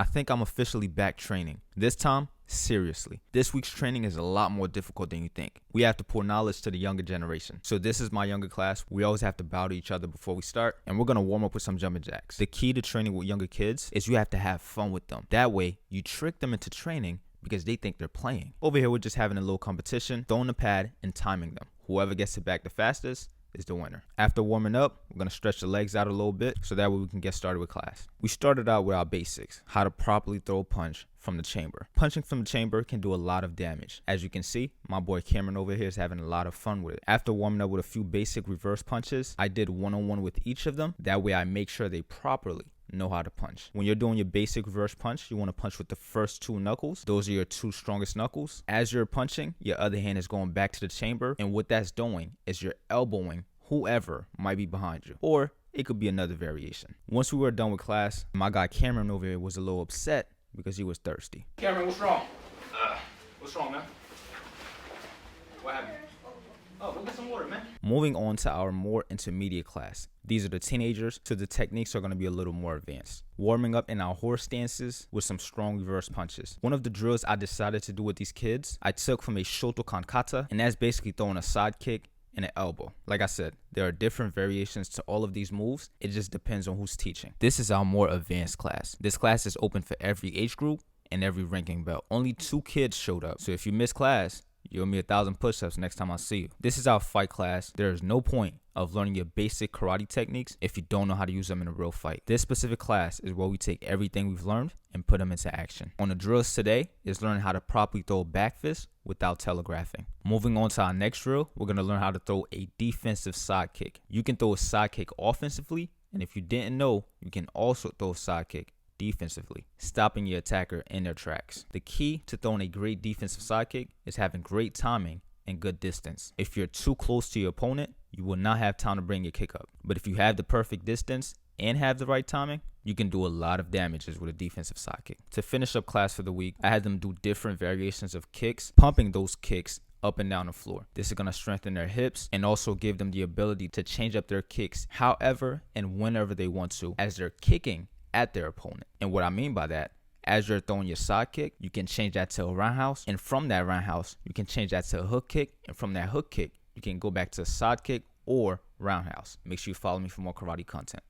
I think I'm officially back training. This time, seriously. This week's training is a lot more difficult than you think. We have to pour knowledge to the younger generation. So this is my younger class. We always have to bow to each other before we start, and we're going to warm up with some jumping jacks. The key to training with younger kids is you have to have fun with them. That way, you trick them into training because they think they're playing. Over here, we're just having a little competition, throwing the pad and timing them. Whoever gets it back the fastest is the winner. After warming up, we're going to stretch the legs out a little bit so that way we can get started with class. We started out with our basics, how to properly throw a punch from the chamber. Punching from the chamber can do a lot of damage. As you can see, my boy Cameron over here is having a lot of fun with it. After warming up with a few basic reverse punches, I did one-on-one with each of them. That way I make sure they properly know how to punch. When you're doing your basic reverse punch, you want to punch with the first two knuckles. Those are your two strongest knuckles. As you're punching, your other hand is going back to the chamber, and what that's doing is you're elbowing whoever might be behind you, or it could be another variation. Once we were done with class, my guy Cameron over here was a little upset because he was thirsty. Cameron, what's wrong? What's wrong, man? What happened? Oh, go get some water, man. Moving on to our more intermediate class. These are the teenagers, so the techniques are going to be a little more advanced. Warming up in our horse stances with some strong reverse punches. One of the drills I decided to do with these kids, I took from a Shotokan kata, and that's basically throwing a side kick and an elbow. Like I said, there are different variations to all of these moves. It just depends on who's teaching. This is our more advanced class. This class is open for every age group and every ranking belt. Only 2 kids showed up, so if you miss class, you owe me 1,000 push-ups next time I see you. This is our fight class. There is no point of learning your basic karate techniques if you don't know how to use them in a real fight. This specific class is where we take everything we've learned and put them into action. On the drills today is learning how to properly throw a back fist without telegraphing. Moving on to our next drill, we're going to learn how to throw a defensive side kick. You can throw a side kick offensively, and if you didn't know, you can also throw a side kick defensively, stopping your attacker in their tracks. The key to throwing a great defensive side kick is having great timing and good distance. If you're too close to your opponent, you will not have time to bring your kick up. But if you have the perfect distance and have the right timing, you can do a lot of damages with a defensive side kick. To finish up class for the week, I had them do different variations of kicks, pumping those kicks up and down the floor. This is going to strengthen their hips and also give them the ability to change up their kicks however and whenever they want to as they're kicking at their opponent. And what I mean by that, as you're throwing your side kick, you can change that to a roundhouse, and from that roundhouse, you can change that to a hook kick, and from that hook kick, you can go back to a side kick or roundhouse. Make sure you follow me for more karate content.